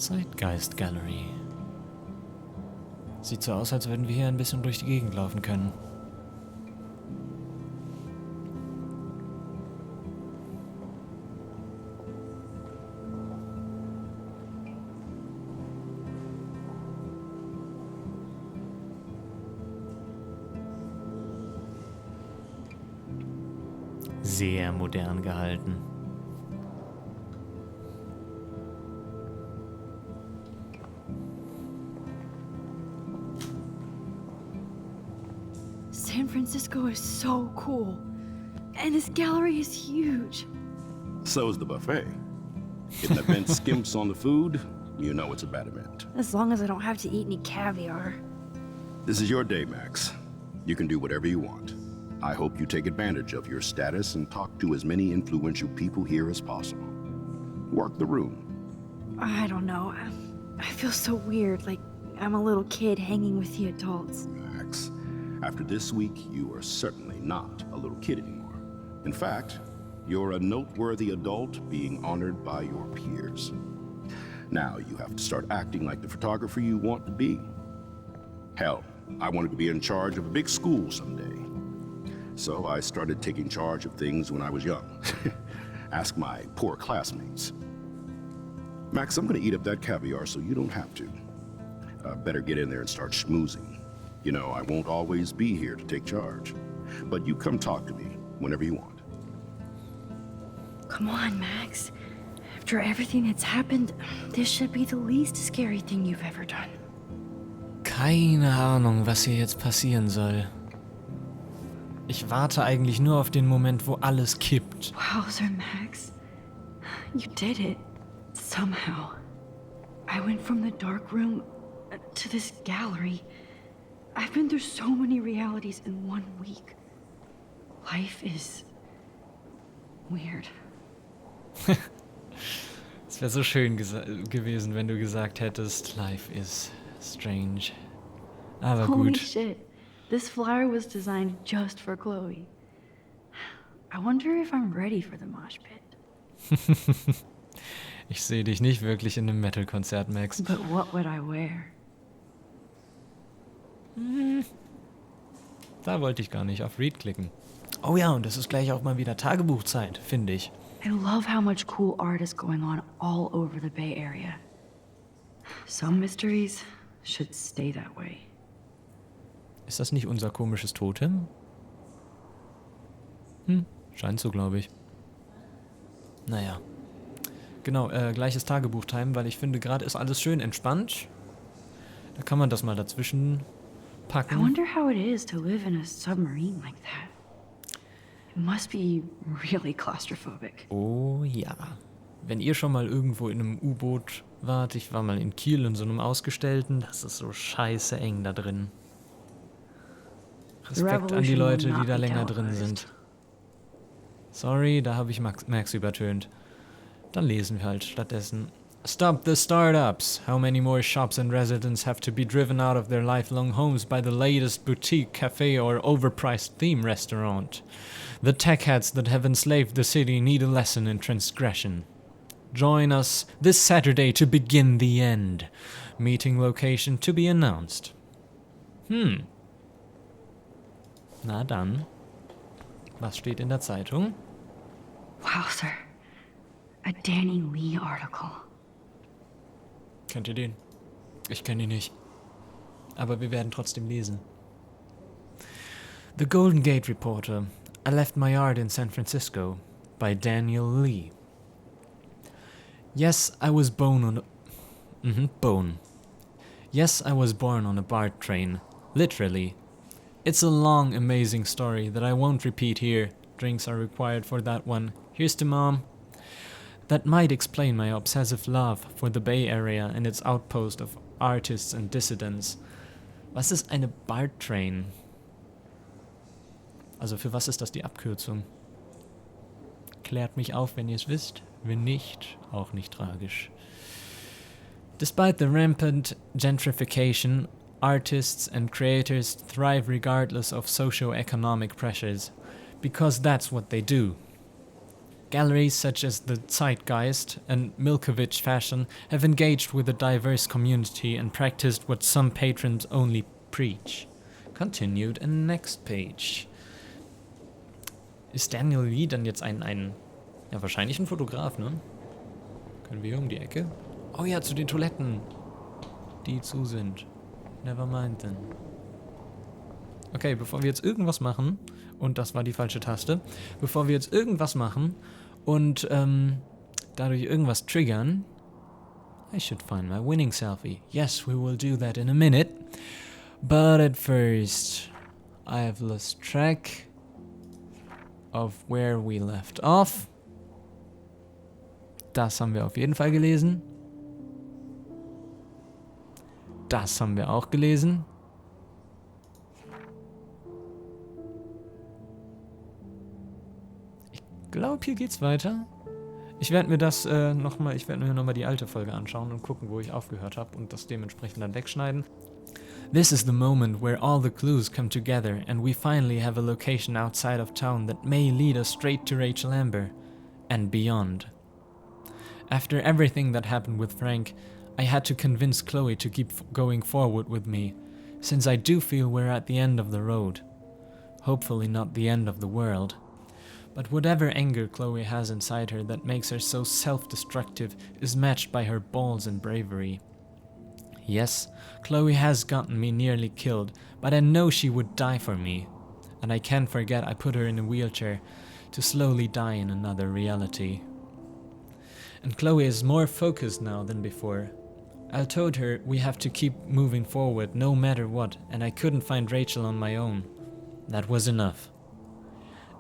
Zeitgeist Gallery. Sieht so aus, als würden wir hier ein bisschen durch die Gegend laufen können. Sehr modern gehalten. San Francisco is so cool. And this gallery is huge. So is the buffet. If an event skimps on the food, you know it's a bad event. As long as I don't have to eat any caviar. This is your day, Max. You can do whatever you want. I hope you take advantage of your status and talk to as many influential people here as possible. Work the room. I don't know. I feel so weird, like I'm a little kid hanging with the adults. Max, after this week, you are certainly not a little kid anymore. In fact, you're a noteworthy adult being honored by your peers. Now you have to start acting like the photographer you want to be. Hell, I wanted to be in charge of a big school someday. So I started taking charge of things when I was young. Ask my poor classmates. Max, I'm gonna eat up that caviar so you don't have to. Better get in there and start schmoozing. You know, I won't always be here to take charge. But you come talk to me whenever you want. Come on, Max. After everything that's happened, this should be the least scary thing you've ever done. Keine Ahnung, was hier jetzt passieren soll. Ich warte eigentlich nur auf den Moment, wo alles kippt. Wow, Sir Max. You did it. Somehow. I went from the dark room to this gallery. I've been through so many realities in 1 week. Life is weird. Es wäre so schön gewesen, wenn du gesagt hättest, life is strange. Aber Holy gut. shit. This flyer was designed just for Chloe. I wonder if I'm ready for the mosh pit. Ich sehe dich nicht wirklich in einem Metal-Konzert, Max. But what would I wear? Da wollte ich gar nicht auf Read klicken. Oh ja, und es ist gleich auch mal wieder Tagebuchzeit, finde ich. I love how much cool art is going on all over the Bay Area. Some mysteries should stay that way. Ist das nicht unser komisches Totem? Scheint so, glaube ich. Naja. Genau, gleiches Tagebuchtime, weil ich finde, gerade ist alles schön entspannt. Da kann man das mal dazwischen I packen. wonder how it is to live in a submarine like that. It must be really claustrophobic. Oh ja. Wenn ihr schon mal irgendwo in einem U-Boot wart, ich war mal in Kiel in so einem Ausgestellten, das ist so scheiße eng da drin. Respekt an die Leute, die da länger drin sind. Sorry, da habe ich Max übertönt. Dann lesen wir halt stattdessen. Stop the startups! How many more shops and residents have to be driven out of their lifelong homes by the latest boutique cafe or overpriced theme restaurant? The tech heads that have enslaved the city need a lesson in transgression. Join us this Saturday to begin the end. Meeting location to be announced. Na dann. Was steht in der Zeitung? Wow, sir. A Danny Lee article. Kennt ihr den? Ich kenne ihn nicht. Aber wir werden trotzdem lesen. The Golden Gate Reporter. I left my art in San Francisco. By Daniel Lee. Yes, I was born on a... bone. Yes, I was born on a BART train. Literally. It's a long, amazing story that I won't repeat here. Drinks are required for that one. Here's to Mom. That might explain my obsessive love for the Bay Area and its outpost of artists and dissidents. Was ist eine BART Train? Also für was ist das die Abkürzung? Klärt mich auf, wenn ihr es wisst. Wenn nicht, auch nicht tragisch. Despite the rampant gentrification, artists and creators thrive regardless of socio-economic pressures, because that's what they do. Galleries such as the Zeitgeist and Milkovich Fashion have engaged with a diverse community and practiced what some patrons only preach. Continued in next page. Ist Daniel Lee dann jetzt ja, wahrscheinlich ein Fotograf, ne? Können wir hier um die Ecke? Oh ja, zu den Toiletten, die zu sind. Never mind then. Okay, bevor wir jetzt irgendwas machen, und das war die falsche Taste, bevor wir jetzt irgendwas machen und dadurch irgendwas triggern, I should find my winning selfie. Yes, we will do that in a minute. But at first, I have lost track of where we left off. Das haben wir auf jeden Fall gelesen. Das haben wir auch gelesen. Ich glaube, hier geht's weiter. Ich werde mir das nochmal die alte Folge anschauen und gucken, wo ich aufgehört habe und das dementsprechend dann wegschneiden. This is the moment where all the clues come together and we finally have a location outside of town that may lead us straight to Rachel Amber and beyond. After everything that happened with Frank, I had to convince Chloe to keep going forward with me, since I do feel we're at the end of the road. Hopefully not the end of the world. But whatever anger Chloe has inside her that makes her so self-destructive is matched by her balls and bravery. Yes, Chloe has gotten me nearly killed, but I know she would die for me. And I can't forget I put her in a wheelchair to slowly die in another reality. And Chloe is more focused now than before. I told her we have to keep moving forward no matter what, and I couldn't find Rachel on my own. That was enough.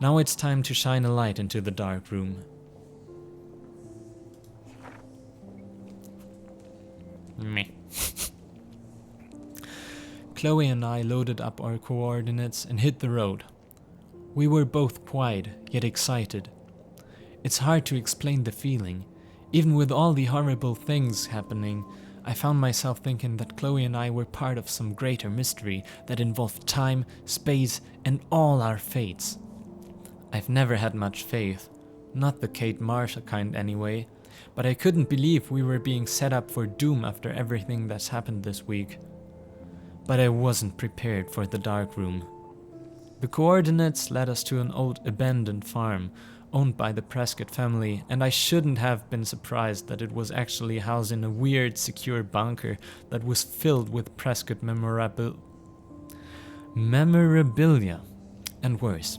Now it's time to shine a light into the dark room. Meh. Chloe and I loaded up our coordinates and hit the road. We were both quiet, yet excited. It's hard to explain the feeling. Even with all the horrible things happening, I found myself thinking that Chloe and I were part of some greater mystery that involved time, space, and all our fates. I've never had much faith, not the Kate Marsh kind anyway, but I couldn't believe we were being set up for doom after everything that's happened this week. But I wasn't prepared for the dark room. The coordinates led us to an old abandoned farm owned by the Prescott family, and I shouldn't have been surprised that it was actually housed in a weird, secure bunker that was filled with Prescott memorabilia, and worse.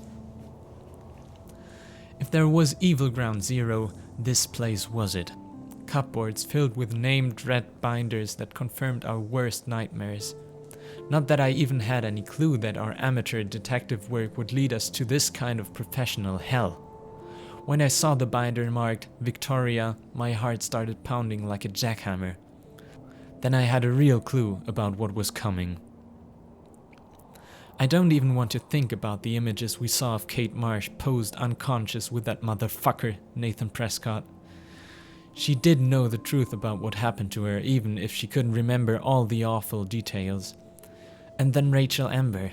If there was evil ground zero, this place was it. Cupboards filled with named red binders that confirmed our worst nightmares. Not that I even had any clue that our amateur detective work would lead us to this kind of professional hell. When I saw the binder marked Victoria, my heart started pounding like a jackhammer. Then I had a real clue about what was coming. I don't even want to think about the images we saw of Kate Marsh posed unconscious with that motherfucker, Nathan Prescott. She did know the truth about what happened to her, even if she couldn't remember all the awful details. And then Rachel Amber.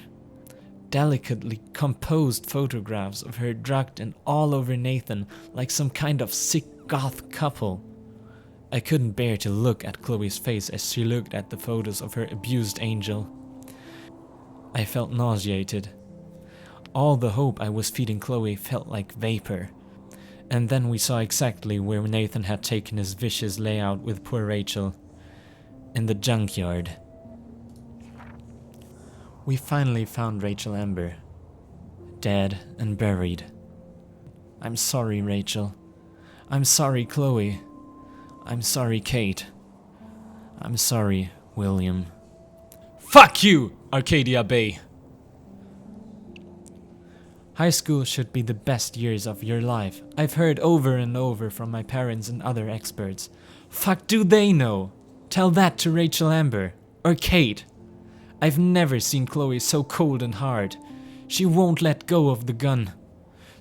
Delicately composed photographs of her drugged and all over Nathan like some kind of sick goth couple. I couldn't bear to look at Chloe's face as she looked at the photos of her abused angel. I felt nauseated. All the hope I was feeding Chloe felt like vapor. And then we saw exactly where Nathan had taken his vicious layout with poor Rachel. In the junkyard. We finally found Rachel Amber. Dead and buried. I'm sorry, Rachel. I'm sorry, Chloe. I'm sorry, Kate. I'm sorry, William. Fuck you, Arcadia Bay! High school should be the best years of your life. I've heard over and over from my parents and other experts. Fuck do they know? Tell that to Rachel Amber. Or Kate. I've never seen Chloe so cold and hard. She won't let go of the gun.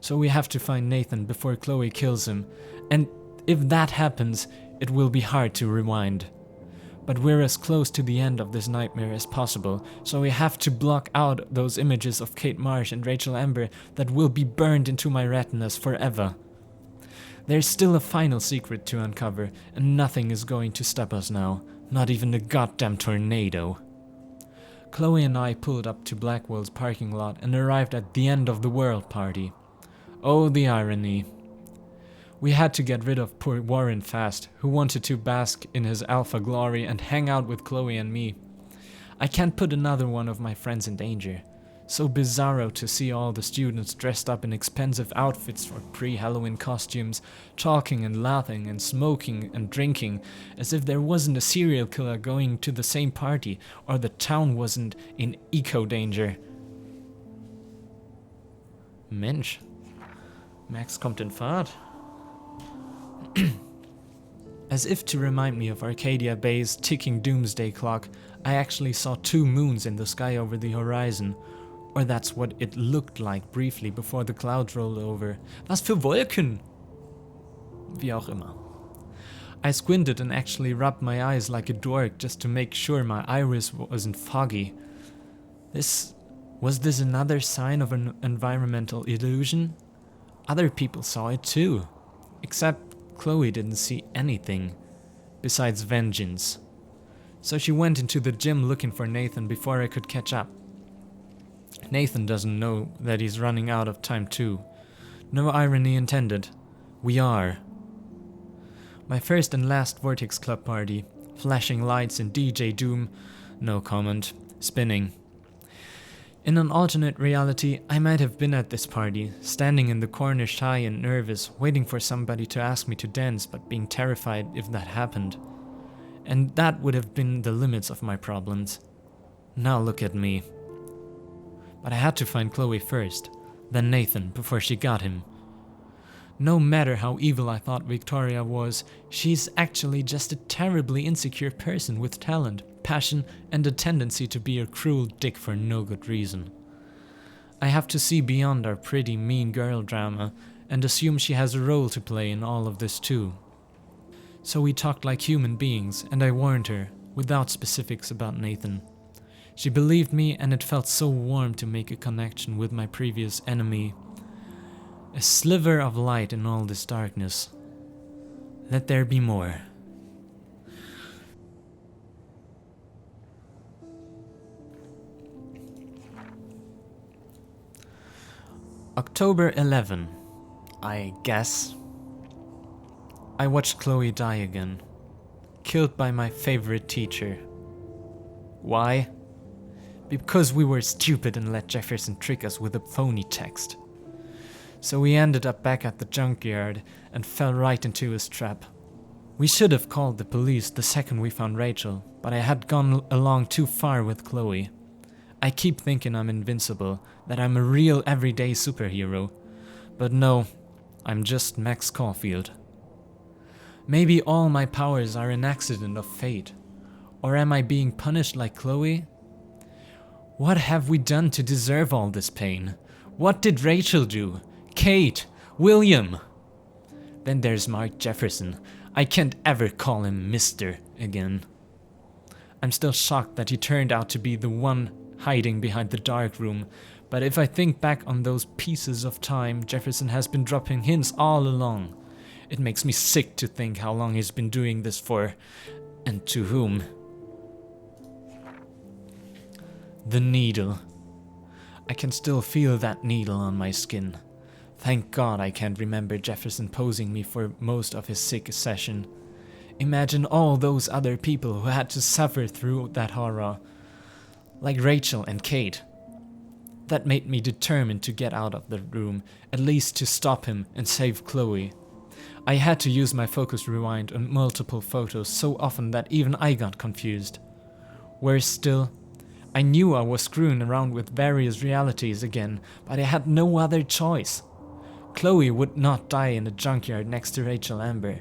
So we have to find Nathan before Chloe kills him. And if that happens, it will be hard to rewind. But we're as close to the end of this nightmare as possible, so we have to block out those images of Kate Marsh and Rachel Amber that will be burned into my retinas forever. There's still a final secret to uncover, and nothing is going to stop us now, not even the goddamn tornado. Chloe and I pulled up to Blackwell's parking lot and arrived at the end of the world party. Oh, the irony. We had to get rid of poor Warren fast, who wanted to bask in his alpha glory and hang out with Chloe and me. I can't put another one of my friends in danger. So bizarro to see all the students dressed up in expensive outfits for pre-Halloween costumes, talking and laughing and smoking and drinking, as if there wasn't a serial killer going to the same party or the town wasn't in eco-danger. Mensch, Max kommt in Fahrt. As if to remind me of Arcadia Bay's ticking doomsday clock, I actually saw 2 moons in the sky over the horizon. Or that's what it looked like briefly before the clouds rolled over. Was für Wolken? Wie auch immer. I squinted and actually rubbed my eyes like a dork just to make sure my iris wasn't foggy. Was this another sign of an environmental illusion? Other people saw it too. Except Chloe didn't see anything besides vengeance. So she went into the gym looking for Nathan before I could catch up. Nathan doesn't know that he's running out of time too. No irony intended. We are. My first and last Vortex Club party. Flashing lights and DJ Doom. No comment. Spinning. In an alternate reality, I might have been at this party, standing in the corner shy and nervous, waiting for somebody to ask me to dance, but being terrified if that happened. And that would have been the limits of my problems. Now look at me. But I had to find Chloe first, then Nathan before she got him. No matter how evil I thought Victoria was, she's actually just a terribly insecure person with talent, passion, and a tendency to be a cruel dick for no good reason. I have to see beyond our pretty mean girl drama and assume she has a role to play in all of this too. So we talked like human beings, and I warned her, without specifics about Nathan. She believed me, and it felt so warm to make a connection with my previous enemy. A sliver of light in all this darkness. Let there be more. October 11, I guess. I watched Chloe die again. Killed by my favorite teacher. Why? Because we were stupid and let Jefferson trick us with a phony text. So we ended up back at the junkyard and fell right into his trap. We should have called the police the second we found Rachel, but I had gone along too far with Chloe. I keep thinking I'm invincible, that I'm a real everyday superhero. But no, I'm just Max Caulfield. Maybe all my powers are an accident of fate. Or am I being punished like Chloe? What have we done to deserve all this pain? What did Rachel do? Kate? William? Then there's Mark Jefferson. I can't ever call him Mr. again. I'm still shocked that he turned out to be the one hiding behind the dark room, but if I think back on those pieces of time, Jefferson has been dropping hints all along. It makes me sick to think how long he's been doing this for, and to whom. The needle. I can still feel that needle on my skin. Thank God I can't remember Jefferson posing me for most of his sick session. Imagine all those other people who had to suffer through that horror. Like Rachel and Kate. That made me determined to get out of the room, at least to stop him and save Chloe. I had to use my focus rewind on multiple photos so often that even I got confused. Worse still, I knew I was screwing around with various realities again, but I had no other choice. Chloe would not die in a junkyard next to Rachel Amber.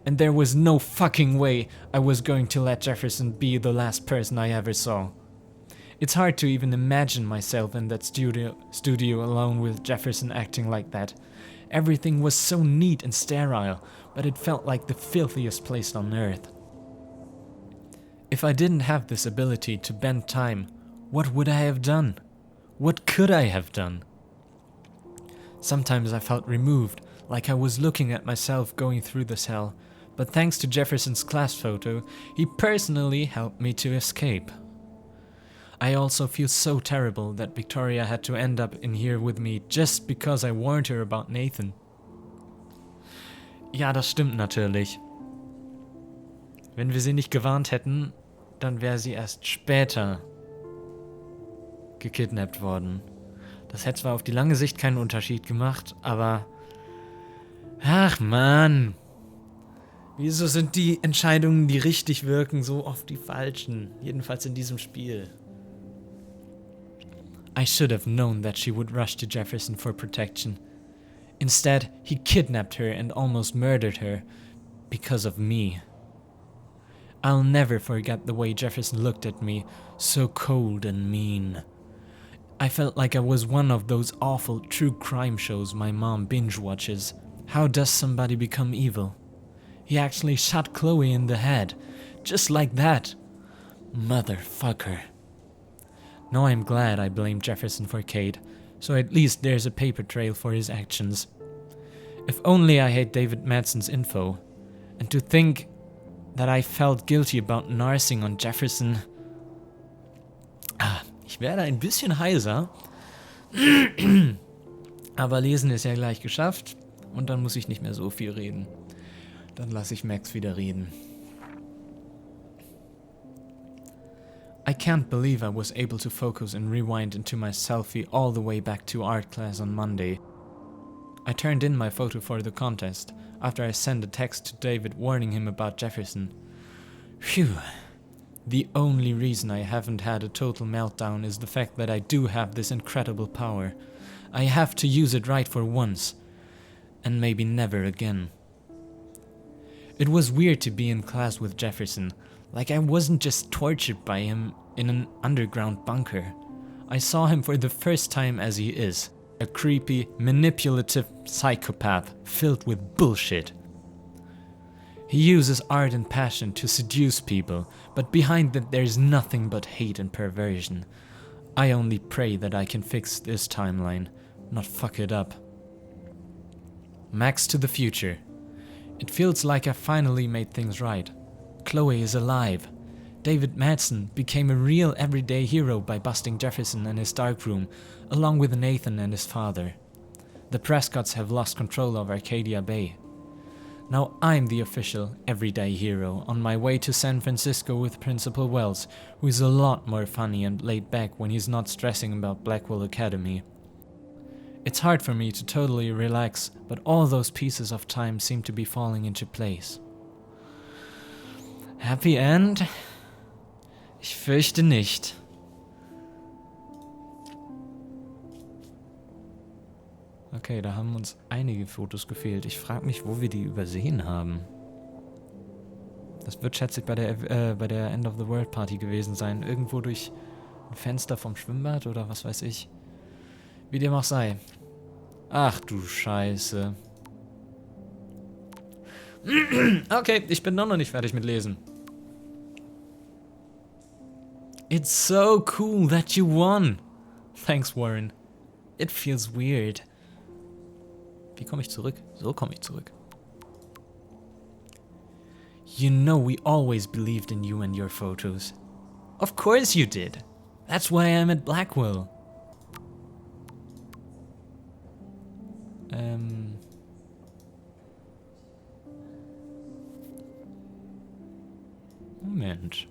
And there was no fucking way I was going to let Jefferson be the last person I ever saw. It's hard to even imagine myself in that studio alone with Jefferson acting like that. Everything was so neat and sterile, but it felt like the filthiest place on earth. If I didn't have this ability to bend time, what would I have done? What could I have done? Sometimes I felt removed, like I was looking at myself going through this hell, but thanks to Jefferson's class photo, he personally helped me to escape. I also feel so terrible that Victoria had to end up in here with me just because I warned her about Nathan. Ja, das stimmt natürlich. Wenn wir sie nicht gewarnt hätten, dann wäre sie erst später gekidnappt worden. Das hätte zwar auf die lange Sicht keinen Unterschied gemacht, aber... Ach Mann! Wieso sind die Entscheidungen, die richtig wirken, so oft die falschen? Jedenfalls in diesem Spiel. I should have known that she would rush to Jefferson for protection. Instead, he kidnapped her and almost murdered her because of me. I'll never forget the way Jefferson looked at me, so cold and mean. I felt like I was one of those awful true crime shows my mom binge watches. How does somebody become evil? He actually shot Chloe in the head, just like that. Motherfucker. Now I'm glad I blamed Jefferson for Kate, so at least there's a paper trail for his actions. If only I had David Madsen's info. And to think that I felt guilty about narsing on Jefferson. Ich werde ein bisschen heiser. Aber lesen ist ja gleich geschafft. Und dann muss ich nicht mehr so viel reden. Dann lasse ich Max wieder reden. I can't believe I was able to focus and rewind into my selfie all the way back to art class on Monday. I turned in my photo for the contest after I sent a text to David warning him about Jefferson. Phew. The only reason I haven't had a total meltdown is the fact that I do have this incredible power. I have to use it right for once, and maybe never again. It was weird to be in class with Jefferson, like I wasn't just tortured by him in an underground bunker. I saw him for the first time as he is, a creepy, manipulative psychopath filled with bullshit. He uses art and passion to seduce people, but behind that there's nothing but hate and perversion. I only pray that I can fix this timeline, not fuck it up. Max to the future. It feels like I finally made things right. Chloe is alive. David Madsen became a real everyday hero by busting Jefferson and his darkroom, along with Nathan and his father. The Prescotts have lost control of Arcadia Bay. Now I'm the official, everyday hero on my way to San Francisco with Principal Wells, who is a lot more funny and laid back when he's not stressing about Blackwell Academy. It's hard for me to totally relax, but all those pieces of time seem to be falling into place. Happy End? Ich fürchte nicht. Okay, da haben uns einige Fotos gefehlt. Ich frage mich, wo wir die übersehen haben. Das wird, schätze ich, bei der End of the World Party gewesen sein. Irgendwo durch ein Fenster vom Schwimmbad oder was weiß ich. Wie dem auch sei. Ach du Scheiße. Okay, ich bin noch nicht fertig mit Lesen. It's so cool that you won. Thanks, Warren. It feels weird. Wie komme ich zurück? So komme ich zurück. You know we always believed in you and your photos. Of course you did. That's why I'm at Blackwell. Moment.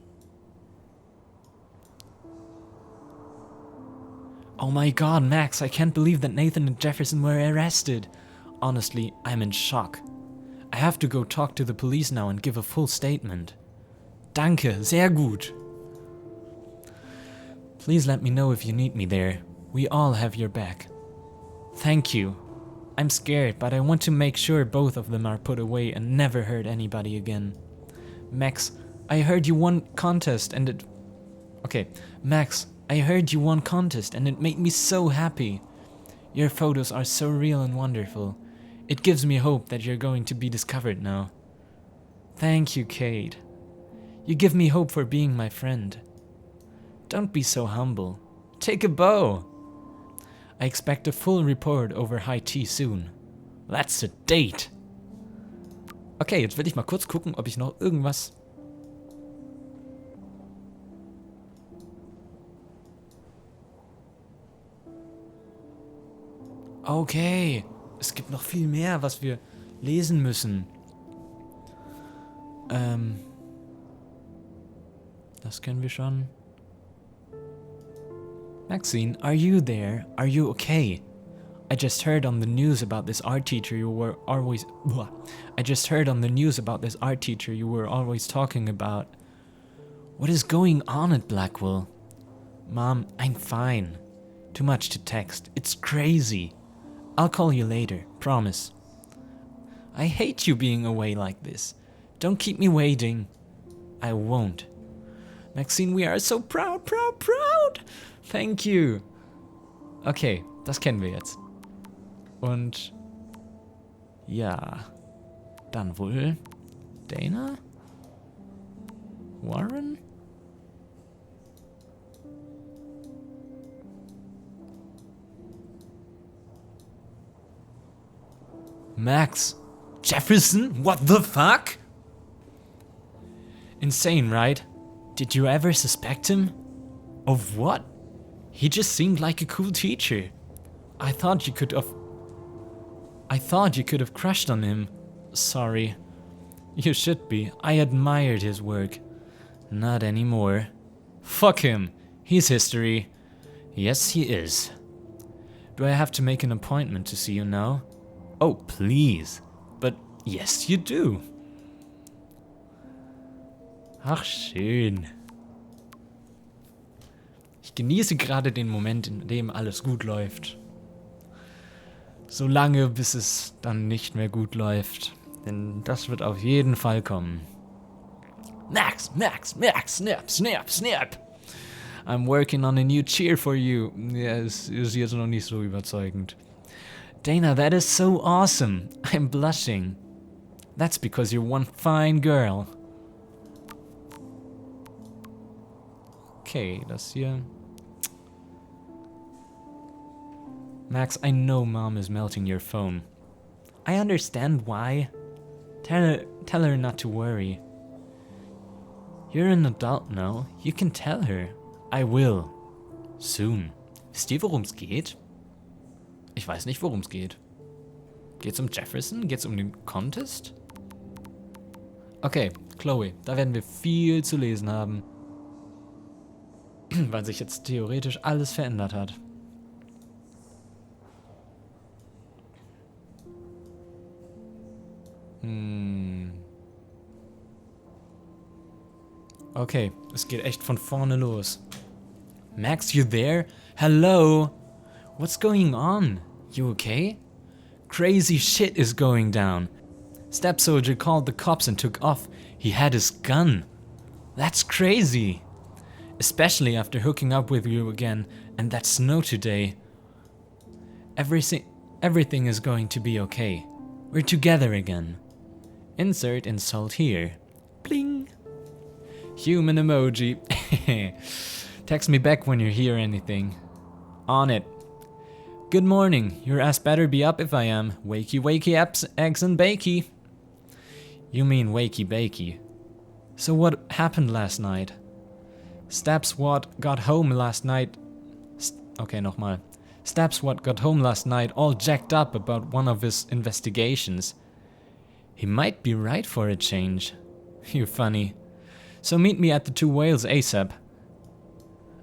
Oh my god, Max, I can't believe that Nathan and Jefferson were arrested. Honestly, I'm in shock. I have to go talk to the police now and give a full statement. Danke, sehr gut. Please let me know if you need me there. We all have your back. Thank you. I'm scared, but I want to make sure both of them are put away and never hurt anybody again. Max, I heard you won contest and it... Okay, Max, I heard you won contest and it made me so happy. Your photos are so real and wonderful. It gives me hope that you're going to be discovered now. Thank you, Kate. You give me hope for being my friend. Don't be so humble. Take a bow. I expect a full report over high tea soon. That's a date. Okay, jetzt will ich mal kurz gucken, ob ich noch irgendwas... Okay, es gibt noch viel mehr, was wir lesen müssen. Das können wir schon. Maxine, are you there? Are you okay? I just heard on the news about this art teacher you were always... I just heard on the news about this art teacher you were always talking about. What is going on at Blackwell? Mom, I'm fine. Too much to text. It's crazy. I'll call you later, promise. I hate you being away like this. Don't keep me waiting. I won't. Maxine, we are so proud, proud, proud. Thank you. Okay, das kennen wir jetzt. Und ja, dann wohl Dana? Warren? Max Jefferson? What the fuck? Insane, right? Did you ever suspect him? Of what? He just seemed like a cool teacher. I thought you could have crushed on him. Sorry. You should be. I admired his work. Not anymore. Fuck him. He's history. Yes, he is. Do I have to make an appointment to see you now? Oh, please. But yes, you do. Ach, schön. Ich genieße gerade den Moment, in dem alles gut läuft. Solange, bis es dann nicht mehr gut läuft. Denn das wird auf jeden Fall kommen. Max, Max, Max, snap, snap, snap. I'm working on a new cheer for you. Ja, es ist jetzt noch nicht so überzeugend. Dana, that is so awesome. I'm blushing. That's because you're one fine girl. Okay, das hier. Max, I know Mom is melting your phone. I understand why. Tell her not to worry. You're an adult now. You can tell her. I will. Soon. Wisst ihr, worum es geht? Ich weiß nicht, worum es geht. Geht's um Jefferson? Geht's um den Contest? Okay, Chloe, da werden wir viel zu lesen haben. Weil sich jetzt theoretisch alles verändert hat. Okay, es geht echt von vorne los. Max, you there? Hello? What's going on? You okay? Crazy shit is going down. Step Soldier called the cops and took off. He had his gun. That's crazy. Especially after hooking up with you again and that snow today. Everything is going to be okay. We're together again. Insert insult here. Bling. Human emoji. Text me back when you hear anything. On it. Good morning. Your ass better be up if I am. Wakey wakey eggs and bakey. You mean wakey bakey. So what happened last night? Stabswat got home last night. Okay, nochmal. Stabswat got home last night all jacked up about one of his investigations. He might be right for a change. You're funny. So meet me at the Two Whales ASAP.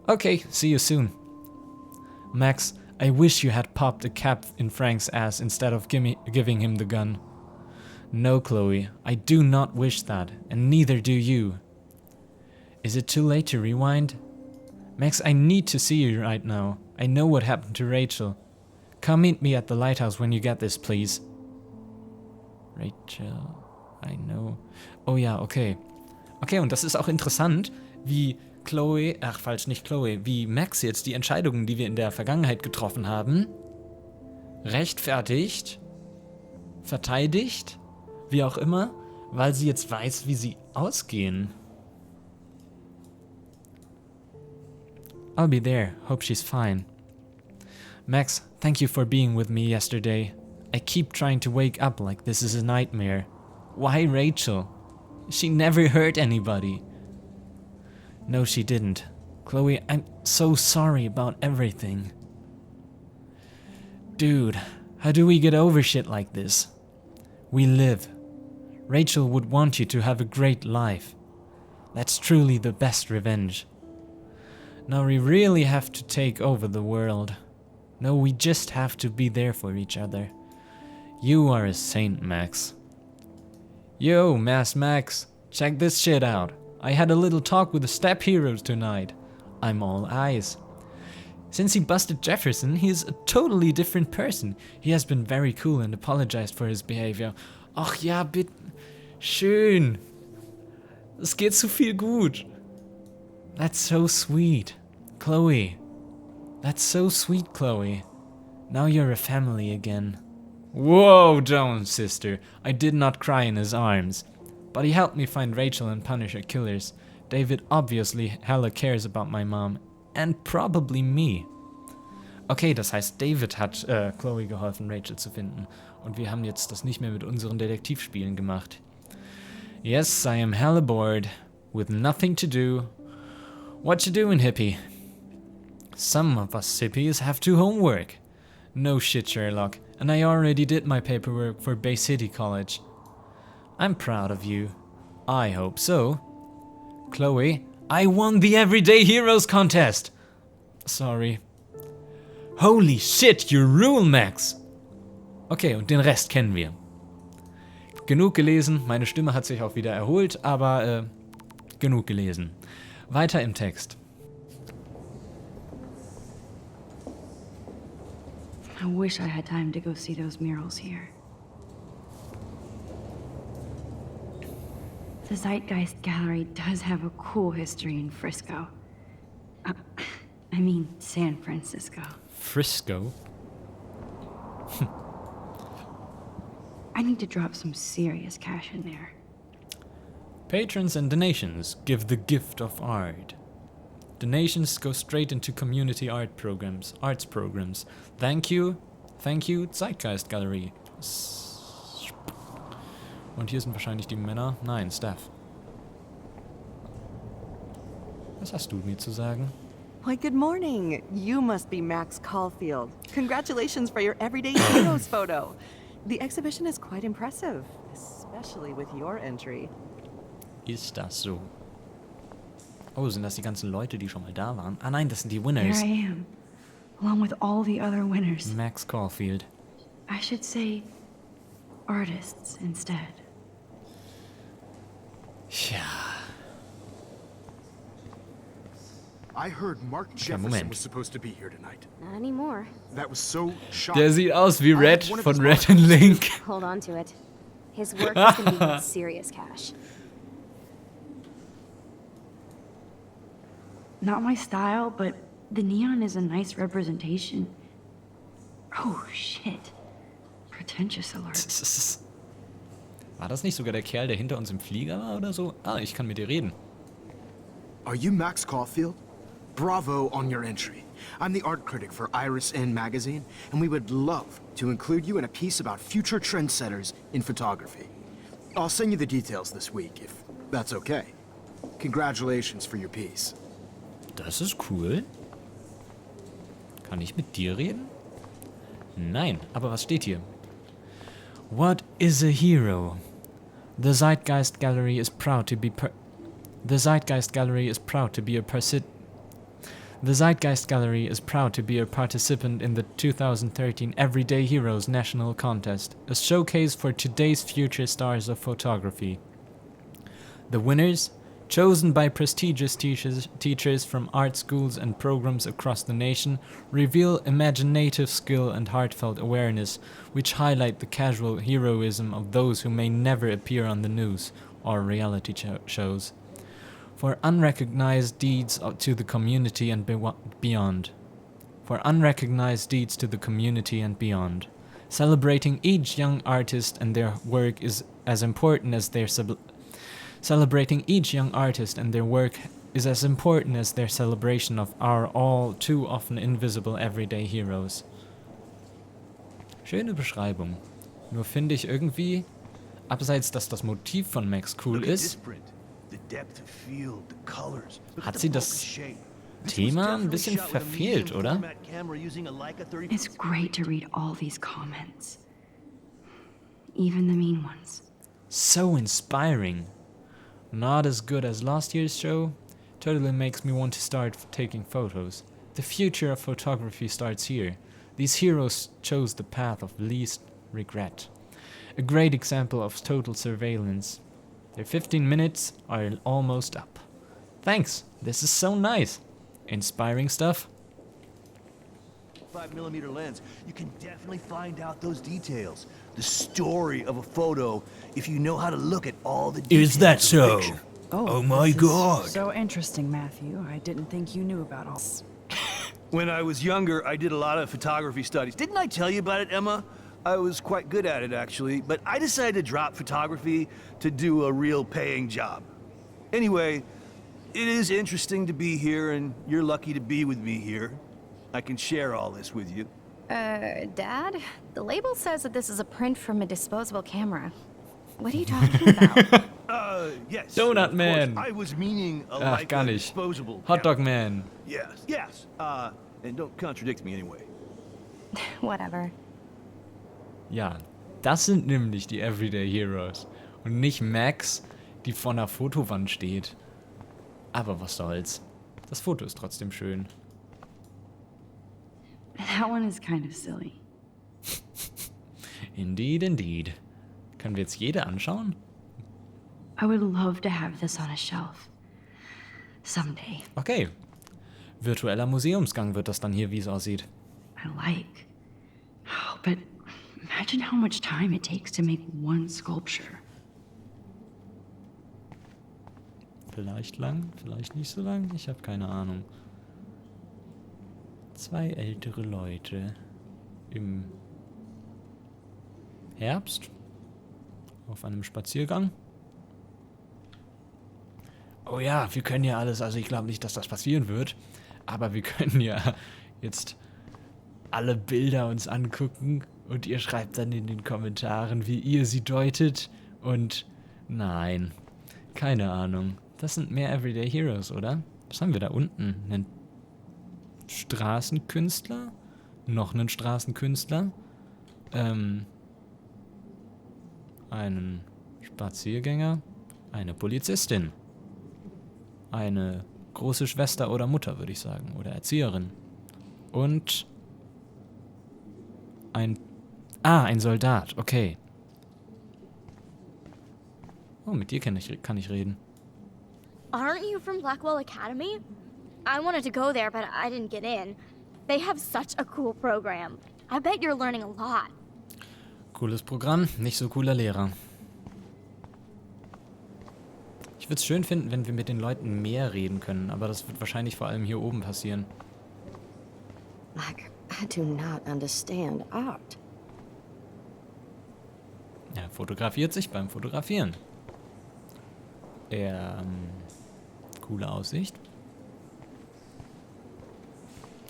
Okay, see you soon. Max, I wish you had popped a cap in Frank's ass instead of giving him the gun. No, Chloe, I do not wish that, and neither do you. Is it too late to rewind? Max, I need to see you right now. I know what happened to Rachel. Come meet me at the lighthouse when you get this, please. Rachel, I know. Oh ja, okay. Okay, und das ist auch interessant, wie Chloe, nicht Chloe, wie Max jetzt die Entscheidungen, die wir in der Vergangenheit getroffen haben, rechtfertigt, verteidigt, wie auch immer, weil sie jetzt weiß, wie sie ausgehen. I'll be there. Hope she's fine. Max, thank you for being with me yesterday. I keep trying to wake up like this is a nightmare. Why Rachel? She never hurt anybody. No, she didn't. Chloe, I'm so sorry about everything. Dude, how do we get over shit like this? We live. Rachel would want you to have a great life. That's truly the best revenge. Now we really have to take over the world. No, we just have to be there for each other. You are a saint, Max. Yo, Max, check this shit out. I had a little talk with the Step Heroes tonight. I'm all eyes. Since he busted Jefferson, he is a totally different person. He has been very cool and apologized for his behavior. Ach ja, bitte. Schön. Es geht so viel gut. That's so sweet. Chloe. That's so sweet, Chloe. Now you're a family again. Whoa, don't, sister. I did not cry in his arms. But he helped me find Rachel and punish her killers. David obviously hella cares about my mom. And probably me. Okay, das heißt, David hat Chloe geholfen, Rachel zu finden. Und wir haben jetzt das nicht mehr mit unseren Detektivspielen gemacht. Yes, I am hella bored. With nothing to do. What you doing, hippie? Some of us hippies have to homework. No shit, Sherlock. And I already did my paperwork for Bay City College. I'm proud of you. I hope so. Chloe, I won the Everyday Heroes contest! Sorry. Holy shit, you rule, Max! Okay, und den Rest kennen wir. Genug gelesen, meine Stimme hat sich auch wieder erholt, aber genug gelesen. Weiter im Text. I wish I had time to go see those murals here. The Zeitgeist Gallery does have a cool history in Frisco. I mean, San Francisco. Frisco? I need to drop some serious cash in there. Patrons and donations give the gift of art. Donations go straight into community arts programs. Thank you, Zeitgeist Gallery. Und hier sind wahrscheinlich die Männer. Nein, Steph. Was hast du mir zu sagen? Why, good morning. You must be Max Caulfield. Congratulations for your Everyday Heroes photo. The exhibition is quite impressive, especially with your entry. Ist das so? Oh, sind das die ganzen Leute, die schon mal da waren? Ah nein, das sind die There Winners. I am, along with all the other winners. Max Caulfield. I should say artists instead. Tja. I heard Mark Jefferson Moment. was supposed to be here tonight. Not anymore. That was so shocking. Der sieht aus wie Red one of von his Red and Link. Hold on to it. His work is going to be worth serious cash. Not my style, but the neon is a nice representation. Oh shit. Pretentious alert. War das nicht sogar der Kerl, der hinter uns im Flieger war oder so? Ah, ich kann mit dir reden. Are you Max Caulfield? Bravo on your entry. I'm the art critic for Iris N magazine, and we would love to include you in a piece about future trendsetters in photography. I'll send you the details this week, if that's okay. Congratulations for your piece. Das ist cool. Kann ich mit dir reden? Nein, aber was steht hier? What is a hero? The Zeitgeist Gallery is proud to be The Zeitgeist Gallery is proud to be a participant in the 2013 Everyday Heroes National Contest, a showcase for today's future stars of photography. The winners, chosen by prestigious teachers from art schools and programs across the nation, reveal imaginative skill and heartfelt awareness, which highlight the casual heroism of those who may never appear on the news or reality shows. For unrecognized deeds to the community and beyond. Celebrating each young artist and their work is as important as their celebration of our all too often invisible everyday heroes. Schöne Beschreibung. Nur finde ich irgendwie, abseits, dass das Motiv von Max cool ist, hat sie das Thema ein bisschen verfehlt, oder? It's great to read all these comments. Even the mean ones. So inspiring. Not as good as last year's show. Totally makes me want to start taking photos. The future of photography starts here. These heroes chose the path of least regret. A great example of total surveillance. Their 15 minutes are almost up. Thanks, this is so nice. Inspiring stuff. 5mm lens, you can definitely find out those details. The story of a photo, if you know how to look at all the details. Is that of a so? picture. Oh my this is God. So interesting, Matthew. I didn't think you knew about all this. When I was younger, I did a lot of photography studies. Didn't I tell you about it, Emma? I was quite good at it, actually, but I decided to drop photography to do a real paying job. Anyway, it is interesting to be here, and you're lucky to be with me here. I can share all this with you. Dad? The label says that this is a print from a disposable camera. What are you talking about? Yes. Donut of Man. course. I was meaning a, Ach, like gar a nicht. disposable Hotdog camera. Man. Yes, yes. And don't contradict me anyway. Whatever. Ja, das sind nämlich die Everyday Heroes. Und nicht Max, die vor einer Fotowand steht. Aber was soll's. Das Foto ist trotzdem schön. That one is kind of silly. Indeed, indeed. Können wir jetzt jede anschauen? I would love to have this on a shelf. Someday. Okay. Virtueller Museumsgang wird das dann hier, wie es aussieht. I like. Oh, but imagine how much time it takes to make one sculpture. Vielleicht lang, vielleicht nicht so lang. Ich habe keine Ahnung. 2 ältere Leute im Herbst auf einem Spaziergang. Oh ja, wir können ja alles, also ich glaube nicht, dass das passieren wird, aber wir können ja jetzt alle Bilder uns angucken und ihr schreibt dann in den Kommentaren, wie ihr sie deutet und nein, keine Ahnung. Das sind mehr Everyday Heroes, oder? Was haben wir da unten? Einen Straßenkünstler? Noch einen Straßenkünstler? Einen Spaziergänger? Eine Polizistin? Eine große Schwester oder Mutter, würde ich sagen. Oder Erzieherin. Und ein Soldat. Okay. Oh, mit dir kann ich reden. Aren't you from Blackwell Academy? I wanted to go there, but I didn't get in. They have such a cool program. I bet you're learning a lot. Cooles Programm, nicht so cooler Lehrer. Ich würde es schön finden, wenn wir mit den Leuten mehr reden können, aber das wird wahrscheinlich vor allem hier oben passieren. Like, I do not understand art. Er fotografiert sich beim Fotografieren. Coole Aussicht.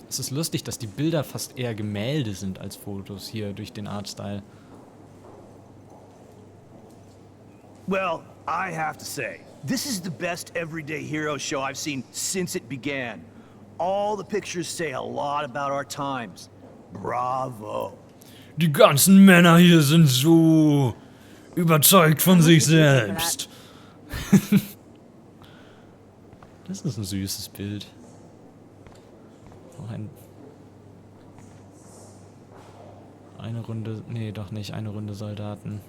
Es ist lustig, dass die Bilder fast eher Gemälde sind als Fotos hier durch den Artstyle. Well, I have to say, this is the best Everyday Hero show I've seen since it began. All the pictures say a lot about our times. Bravo. Die ganzen Männer hier sind so überzeugt von sich selbst. Das ist ein süßes Bild. Auch eine Runde, nee, doch nicht, eine Runde Soldaten.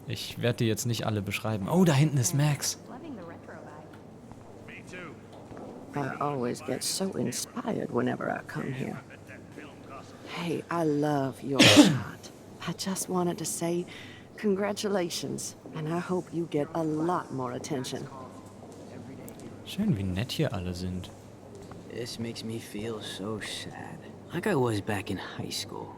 Ich werde die jetzt nicht alle beschreiben. Oh, da hinten ist Max. I always get so inspired whenever I come here. Hey, I love your shot. I just wanted to say congratulations, and I hope you get a lot more attention. Schön, wie nett hier alle sind. This makes me feel so sad. Like I was back in high school.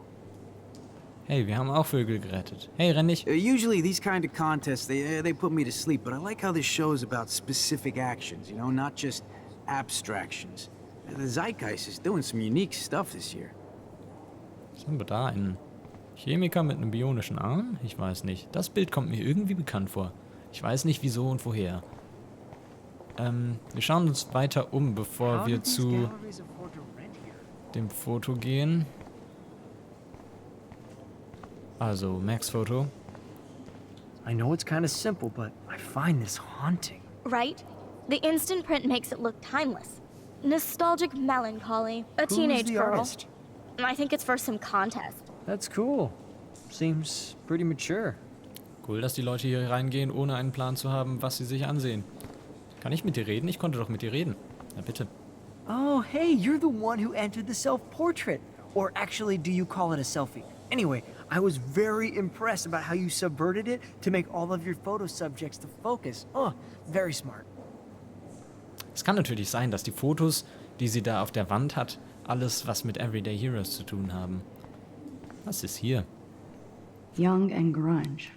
Hey, wir haben auch Vögel gerettet. Hey, renn nicht. Usually these kind of contests, they put me to sleep, but I like how this show is about specific actions, you know, not just abstractions. The Zeitgeist is doing some unique stuff this year. Was haben wir da? Ein Chemiker mit einem bionischen Arm? Ich weiß nicht. Das Bild kommt mir irgendwie bekannt vor. Ich weiß nicht wieso und woher. Wir schauen uns weiter um, bevor wir zu dem Foto gehen. Also, Max Foto. I know it's kind of simple, but I find this haunting. Right? The instant print makes it look timeless. Nostalgic melancholy. A teenage the girl. artist? I think it's for some contest. That's cool. Seems pretty mature. Cool, dass die Leute hier reingehen, ohne einen Plan zu haben, was sie sich ansehen. Kann ich mit dir reden? Ich konnte doch mit dir reden. Na bitte. Oh, hey, you're the one who entered the self-portrait. Or actually, do you call it a selfie? Anyway, I was very impressed about how you subverted it to make all of your photo subjects the focus. Oh, very smart. Es kann natürlich sein, dass die Fotos, die sie da auf der Wand hat, alles was mit Everyday Heroes zu tun haben. Was ist hier? Young and grunge.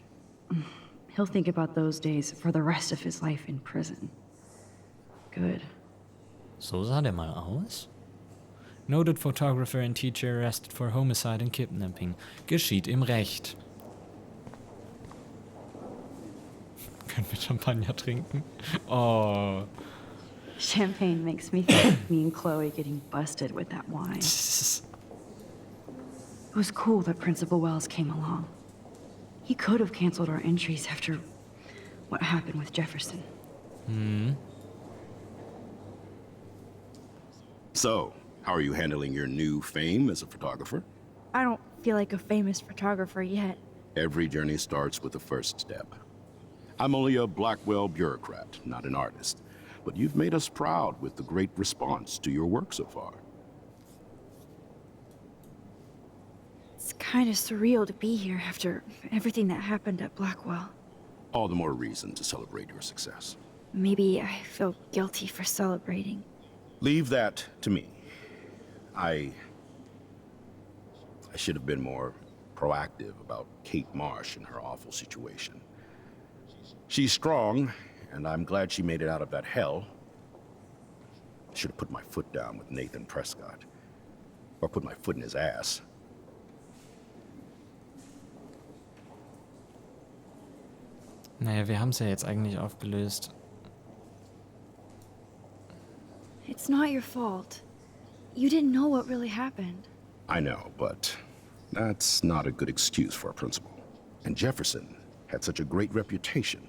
He'll think about those days for the rest of his life in prison. Good. So sah der mal aus? Noted photographer and teacher arrested for homicide and kidnapping. Geschieht im Recht. Können wir Champagner trinken? Oh. Champagne makes me think of me and Chloe getting busted with that wine. It was cool that Principal Wells came along. He could have canceled our entries after what happened with Jefferson. So, how are you handling your new fame as a photographer? I don't feel like a famous photographer yet. Every journey starts with the first step. I'm only a Blackwell bureaucrat, not an artist. But you've made us proud with the great response to your work so far. It's kind of surreal to be here after everything that happened at Blackwell. All the more reason to celebrate your success. Maybe I feel guilty for celebrating. Leave that to me. I should have been more proactive about Kate Marsh and her awful situation. She's strong, and I'm glad she made it out of that hell. I should have put my foot down with Nathan Prescott. Or put my foot in his ass. Naja, wir haben es ja jetzt eigentlich aufgelöst. It's not your fault. You didn't know what really happened. I know, but that's not a good excuse for a principal. And Jefferson had such a great reputation.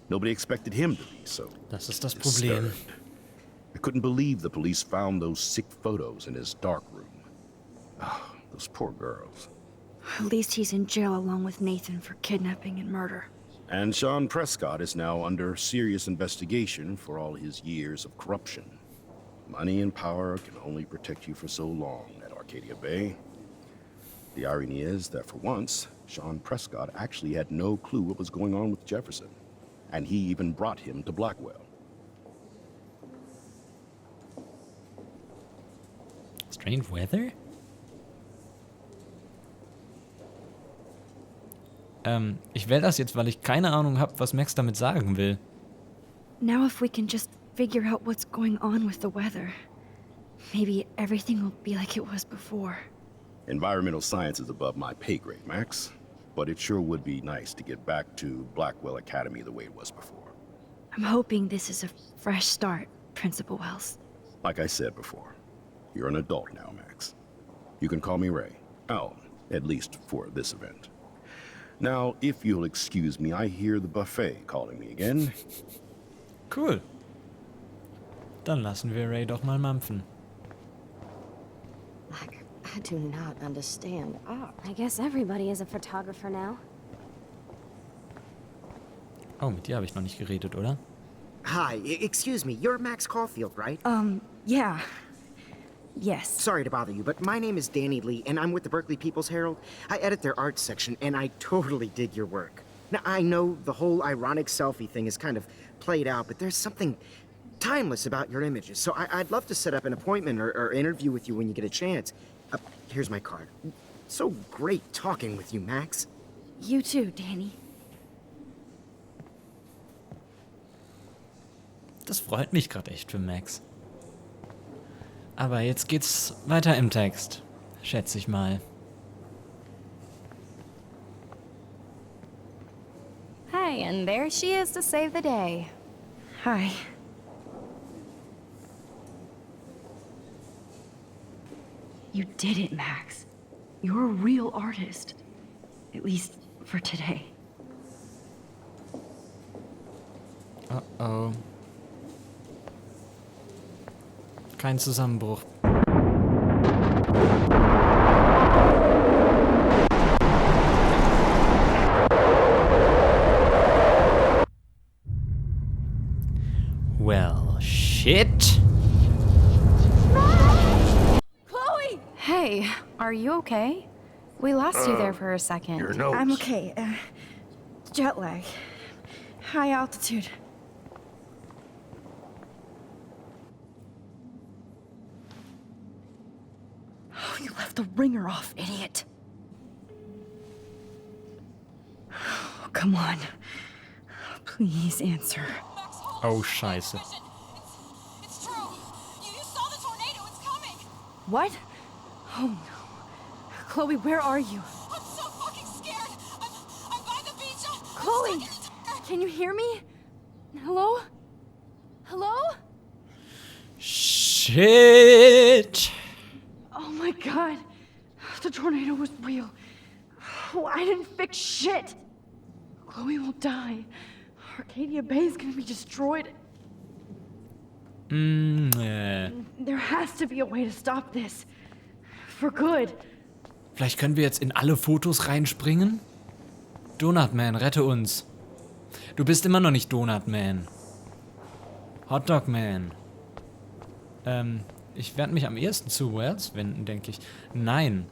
Nobody expected him to be so Das ist das Problem. disturbed. I couldn't believe the police found those sick photos in his dark room. Oh, those poor girls. At least he's in jail along with Nathan for kidnapping and murder. And Sean Prescott is now under serious investigation for all his years of corruption. Money and power can only protect you for so long at Arcadia Bay. The irony is that for once, Sean Prescott actually had no clue what was going on with Jefferson. And he even brought him to Blackwell. Strange weather? Ich wähle das jetzt, weil ich keine Ahnung habe, was Max damit sagen will. Now if we can just figure out what's going on with the weather, maybe everything will be like it was before. Environmental science is above my pay grade, Max. But it sure would be nice to get back to Blackwell Academy the way it was before. I'm hoping this is a fresh start, Principal Wells. Like I said before, you're an adult now, Max. You can call me Ray. Oh, at least for this event. Now, if you'll excuse me, I hear the buffet calling me again. Cool. Dann lassen wir Ray doch mal mampfen. I do not understand art. I guess everybody is a photographer now. Oh, mit dir habe ich noch nicht geredet, oder? Hi, excuse me, you're Max Caulfield, right? Yeah. Yes. Sorry to bother you, but my name is Danny Lee, and I'm with the Berkeley People's Herald. I edit their arts section, and I totally dig your work. Now, I know the whole ironic selfie thing is kind of played out, but there's something timeless about your images, so I'd love to set up an appointment or interview with you when you get a chance. Here's my card. So great talking with you, Max. You too, Danny. Das freut mich gerade echt für Max. Aber jetzt geht's weiter im Text, schätze ich mal. and there she is to save the day. Hi. You did it, Max. You're a real artist. At least for today. Uh-oh. Kein Zusammenbruch. Well, shit. Chloe! Hey, are you okay? We lost you there for a second. Your notes. I'm okay. Jet lag. High altitude. Oh, you left the ringer off, idiot. Oh, come on. Please answer. Oh, scheiße. It's true. You saw the tornado. It's coming. What? Oh no. Chloe, where are you? I'm so fucking scared. I'm by the beach. Chloe! Can you hear me? Hello? Hello? Shit! Oh my god. The tornado was real. Oh, I didn't fix shit. Chloe will die. Arcadia Bay is gonna be destroyed. There has to be a way to stop this. For good. Vielleicht können wir jetzt in alle Fotos reinspringen? Donutman, rette uns. Du bist immer noch nicht Donutman. Hotdogman. Ich werde mich am ehesten zu Wells wenden, denke ich. Nein.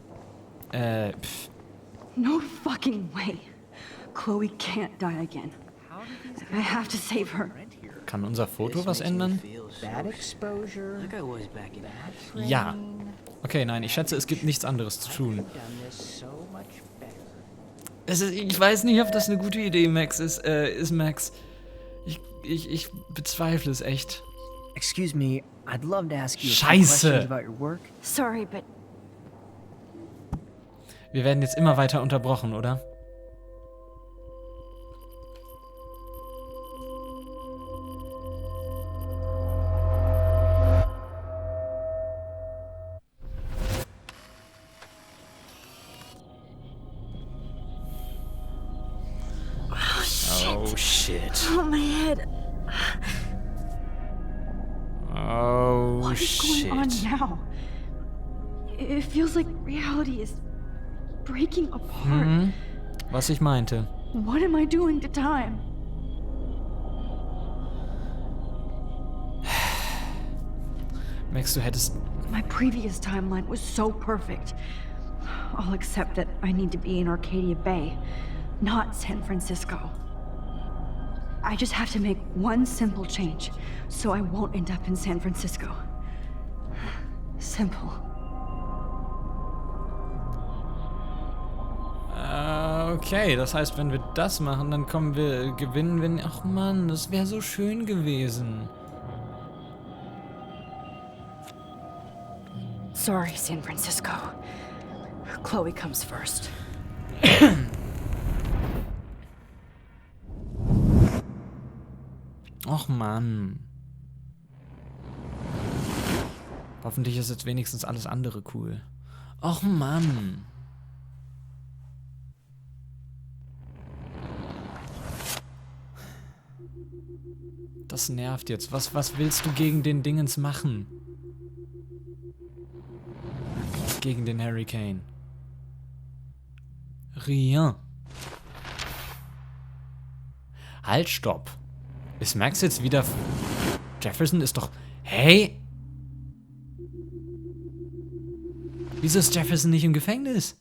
No fucking way. Chloe can't die again. I have to save her. Kann unser Foto was ändern? Bad exposure. Like I was back in Ja. Okay, nein, ich schätze, es gibt nichts anderes zu tun. Ich weiß nicht, ob das eine gute Idee, Max, ist Max. Ich bezweifle es echt. Excuse me, I'd love to ask you a few Scheiße! questions about your work. Sorry, but Wir werden jetzt immer weiter unterbrochen, oder? Oh shit. oh my head. Oh What is shit. going on now? It feels like reality is breaking apart. Mhm. Was ich meinte. What am I doing to time? Max, du hättest... My previous timeline was so perfect. I'll accept that I need to be in Arcadia Bay, not San Francisco. I just have to make one simple change, so I won't end up in San Francisco. Simple. Okay, das heißt, wenn wir das machen, dann gewinnen wir... Ach Mann, das wäre so schön gewesen. Sorry, San Francisco. Chloe comes first. Och Mann. Hoffentlich ist jetzt wenigstens alles andere cool. Och Mann. Das nervt jetzt. Was willst du gegen den Dingens machen? Gegen den Hurricane. Rien. Halt, stopp. Ist Max jetzt wieder... Jefferson ist doch... Hey? Wieso ist Jefferson nicht im Gefängnis?